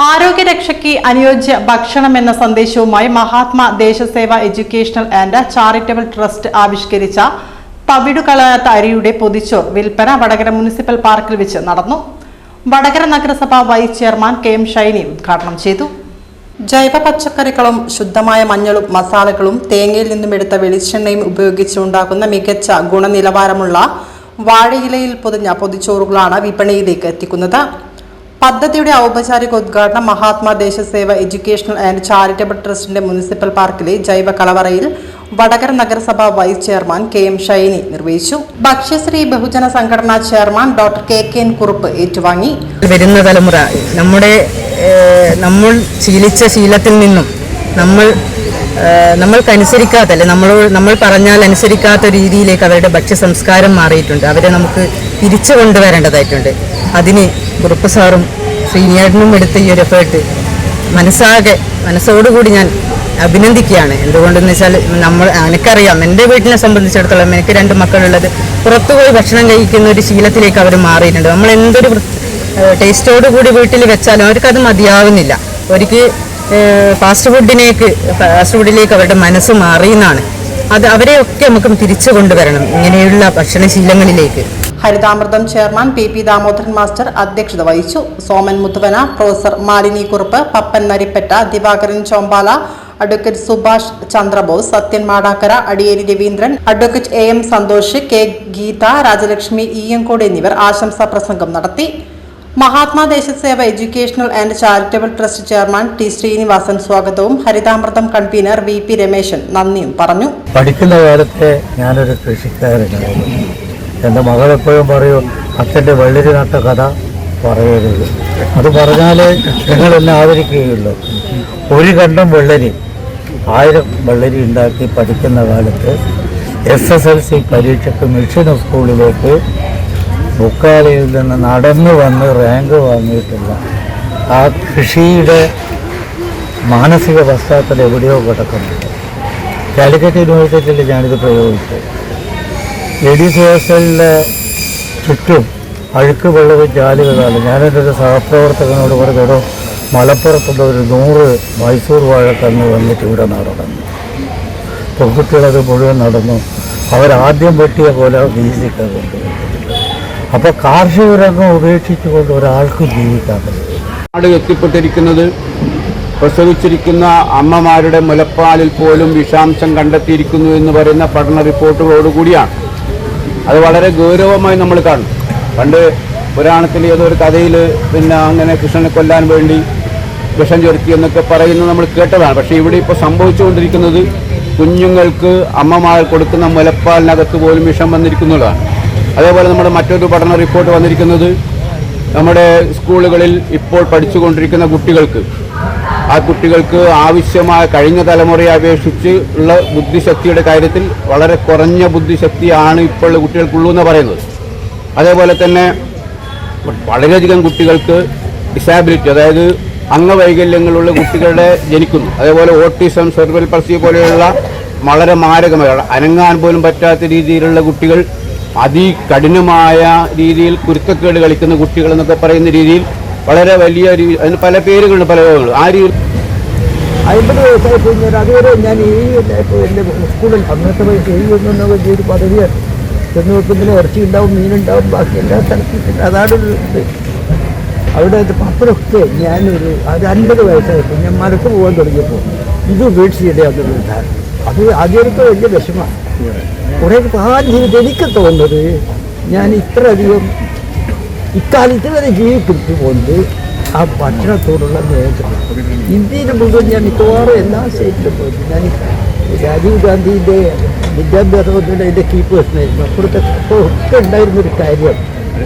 ആരോഗ്യരക്ഷയ്ക്ക് അനുയോജ്യ ഭക്ഷണം എന്ന സന്ദേശവുമായി Mahatma Deshaseva educational and charitable trust ആവിഷ്കരിച്ച തവിടുകളയാത്ത അരിയുടെ പൊതിച്ചോർ വിൽപ്പന വടകര മുനിസിപ്പൽ പാർക്കിൽ വെച്ച് നടന്നു. വടകര നഗരസഭ വൈസ് ചെയർമാൻ കെ.എം. ഷൈനി ഉദ്ഘാടനം ചെയ്തു. ജൈവ പച്ചക്കറികളും ശുദ്ധമായ മഞ്ഞളും മസാലകളും തേങ്ങയിൽ നിന്നും എടുത്ത വെളിച്ചെണ്ണയും ഉപയോഗിച്ച് ഉണ്ടാക്കുന്ന മികച്ച ഗുണനിലവാരമുള്ള വാഴയിലയിൽ പൊതിഞ്ഞ പൊതിച്ചോറുകളാണ് വിപണിയിലേക്ക് എത്തിക്കുന്നത്. പദ്ധതിയുടെ ഔപചാരിക ഉദ്ഘാടനം Mahatma Deshaseva educational and charitable ട്രസ്റ്റിന്റെ മുനിസിപ്പൽ പാർക്കിലെ ജൈവ കലവറയിൽ വടകര നഗരസഭ വൈസ് ചെയർമാൻ കെ.എം. ഷൈനി നിർവഹിച്ചു. ഭക്ഷ്യശ്രീ ബഹുജന സംഘടനാ ചെയർമാൻ ഡോക്ടർ കെ.എൻ. കുറുപ്പ് ഏറ്റുവാങ്ങി. വരുന്ന തലമുറ നമ്മൾ ശീലിച്ച ശീലത്തിൽ നിന്നും നമ്മൾക്കനുസരിക്കാത്തല്ലേ നമ്മൾ പറഞ്ഞാൽ അനുസരിക്കാത്ത രീതിയിലേക്ക് അവരുടെ ഭക്ഷ്യ സംസ്കാരം മാറിയിട്ടുണ്ട്. അവരെ നമുക്ക് തിരിച്ചു കൊണ്ടുവരേണ്ടതായിട്ടുണ്ട്. അതിന് കുറുപ്പ് സാറും ശ്രീനിയേട്ടനും എടുത്ത ഈ ഒരു എഫേർട്ട് മനസ്സോടുകൂടി ഞാൻ അഭിനന്ദിക്കുകയാണ്. എന്തുകൊണ്ടെന്ന് വെച്ചാൽ എനിക്കറിയാം, എൻ്റെ വീട്ടിനെ സംബന്ധിച്ചിടത്തോളം എനിക്ക് 2 മക്കളുള്ളത്, പുറത്തുപോയി ഭക്ഷണം കഴിക്കുന്ന ഒരു ശീലത്തിലേക്ക് അവർ മാറിയിട്ടുണ്ട്. നമ്മൾ എന്തൊരു ടേസ്റ്റോടു കൂടി വീട്ടിൽ വെച്ചാലും അവർക്കത് മതിയാവുന്നില്ല. അവർക്ക് ഫാസ്റ്റ് ഫുഡിലേക്ക് അവരുടെ മനസ്സ് മാറിയെന്നാണ്. അവരെയൊക്കെ നമുക്ക് തിരിച്ചു കൊണ്ടുവരണം ഇങ്ങനെയുള്ള ഭക്ഷണശീലങ്ങളിലേക്ക്. Harithamrutham chairman P Damodaran master അധ്യക്ഷത വഹിച്ചു. Soman Muthuvana, professor Malini Kurup, Pappan Naripatta, Divakaran Chombala, advocate Subhash Chandrabose, Sathyan Madakkara, Adiyeri Raveendran, advocate AM. Santhosh, K. Geetha, Rajalakshmi, Iyyamkode എന്നിവർ ആശംസാ പ്രസംഗം നടത്തി. Mahatma Deshaseva educational and charitable trust chairman T. Sreenivasan സ്വാഗതവും ഹരിതാമൃതം കൺവീനർ വി.പി. രമേശൻ നന്ദിയും പറഞ്ഞു. പഠിക്കുന്ന കാലത്തെ ഞാനൊരു കൃഷിക്കാരനായിരുന്നു. എൻ്റെ മകളെപ്പോഴും പറയും, അച്ഛൻ്റെ വെള്ളരി നട്ട കഥ പറയരുത്, അത് പറഞ്ഞാലേ നിങ്ങളെന്നെ ആദരിക്കുകയുള്ളൂ. ഒരു കണ്ടം വെള്ളരി 1000 വെള്ളരി ഉണ്ടാക്കി പഠിക്കുന്ന കാലത്ത് SSLC പരീക്ഷയ്ക്ക് മിഷൻ സ്കൂളിലേക്ക് ബുക്കാലയിൽ നിന്ന് നടന്നു വന്ന് റാങ്ക് വാങ്ങിയിട്ടുള്ള ആ കൃഷിയുടെ മാനസിക പശ്ചാത്തലം എവിടെയോ കിടക്കുന്നുണ്ട്. കാലിക്കറ്റ് യൂണിവേഴ്സിറ്റിയിൽ ഞാനിത് പ്രയോഗിച്ചു. ലേഡീസ് ഹോസ്റ്റലിൻ്റെ ചുറ്റും അഴുക്ക് വെള്ളവും ജാലികളാണ്. ഞാനെൻ്റെ ഒരു സഹപ്രവർത്തകനോട് പറഞ്ഞൊരു മലപ്പുറത്തുള്ള ഒരു 100 മൈസൂർ വാഴക്കന്ന് വന്നിട്ട് ഇവിടെ നടന്നു. പെൺകുട്ടികളത് മുഴുവൻ നടന്നു. അവരാദ്യം വെട്ടിയ പോലെ വീസിക്കാൻ കൊണ്ടുവന്നു. അപ്പോൾ കാർഷിക രംഗം ഉപേക്ഷിച്ചുകൊണ്ട് ഒരാൾക്ക് ജീവിക്കാൻ പറ്റും. നാട് എത്തിപ്പെട്ടിരിക്കുന്നത് പ്രസവിച്ചിരിക്കുന്ന അമ്മമാരുടെ മുലപ്പാലിൽ പോലും വിഷാംശം കണ്ടെത്തിയിരിക്കുന്നു എന്ന് പറയുന്ന പഠന റിപ്പോർട്ടുകളോടുകൂടിയാണ്. അത് വളരെ ഗൗരവമായി നമ്മൾ കാണും. പണ്ട് പുരാണത്തിൽ ഏതൊരു കഥയിൽ അങ്ങനെ കൃഷ്ണനെ കൊല്ലാൻ വേണ്ടി വിഷം ചൊരുത്തി എന്നൊക്കെ പറയുന്നത് നമ്മൾ കേട്ടതാണ്. പക്ഷേ ഇവിടെ ഇപ്പോൾ സംഭവിച്ചുകൊണ്ടിരിക്കുന്നത് കുഞ്ഞുങ്ങൾക്ക് അമ്മമാർ കൊടുക്കുന്ന മുലപ്പാലിനകത്ത് പോലും വിഷം വന്നിരിക്കുന്നതാണ്. അതേപോലെ നമ്മുടെ മറ്റൊരു പഠന റിപ്പോർട്ട് വന്നിരിക്കുന്നത് നമ്മുടെ സ്കൂളുകളിൽ ഇപ്പോൾ പഠിച്ചുകൊണ്ടിരിക്കുന്ന കുട്ടികൾക്ക് ആവശ്യമായ കഴിഞ്ഞ തലമുറയെ അപേക്ഷിച്ച് ഉള്ള ബുദ്ധിശക്തിയുടെ കാര്യത്തിൽ വളരെ കുറഞ്ഞ ബുദ്ധിശക്തിയാണ് ഇപ്പോൾ കുട്ടികൾക്കുള്ളൂ എന്ന് പറയുന്നത്. അതേപോലെ തന്നെ വളരെയധികം കുട്ടികൾക്ക് ഡിസാബിലിറ്റി, അതായത് അംഗവൈകല്യങ്ങളുള്ള കുട്ടികളുടെ ജനിക്കുന്നു. അതേപോലെ ഓട്ടിസം, സെറിബ്രൽ പൾസി പോലെയുള്ള വളരെ മാരകമായ അനങ്ങാൻ പോലും പറ്റാത്ത രീതിയിലുള്ള കുട്ടികൾ, അതികഠിനമായ രീതിയിൽ കുരുത്തക്കേട് കളിക്കുന്ന കുട്ടികൾ എന്നൊക്കെ പറയുന്ന രീതിയിൽ വളരെ വലിയ അതിന് പല പേരുകളുണ്ട്, പല രോഗങ്ങൾ. ആ രീതിയിൽ 50 വയസ്സായി കഴിഞ്ഞാൽ അതുവരെ ഞാൻ ഇപ്പോൾ എൻ്റെ സ്കൂളിൽ അന്നത്തെ വയസ്സ് 71 വലിയൊരു പദവിയാണ്. ചെന്ന് വെക്കുന്നതിന് ഇറച്ചി ഉണ്ടാവും, മീനുണ്ടാവും, ബാക്കി എല്ലാ സ്ഥലത്തും അതാണ് ഇത്. അവിടെ പത്രമൊക്കെ ഞാനൊരു 50 വയസ്സായപ്പോൾ ഞാൻ മരക്ക് പോകാൻ തുടങ്ങിയപ്പോൾ ഇത് ഉപേക്ഷിച്ചിടേ അതൊരു ധാരണ. അത് ആദ്യമൊക്കെ വലിയ വിഷമമാണ്. കുറേ കാലം എനിക്ക് തോന്നുന്നത് ഞാൻ ഇത്രയധികം ഇക്കാലത്ത് വരെ ജീവിക്കുന്നത് ആ ഭക്ഷണത്തോടുള്ള നേതൃത്വം. ഇന്ത്യയിൽ മുഴുവൻ ഞാൻ മിക്കവാറും എല്ലാ സ്റ്റേറ്റിലും പോയി. ഞാൻ രാജീവ് ഗാന്ധിൻ്റെ വിദ്യാഭ്യാസ പദ്ധതിയുടെ കീപ്പേഴ്സിനായിരുന്നു. അപ്പുറത്തെ ഒക്കെ ഉണ്ടായിരുന്നൊരു കാര്യം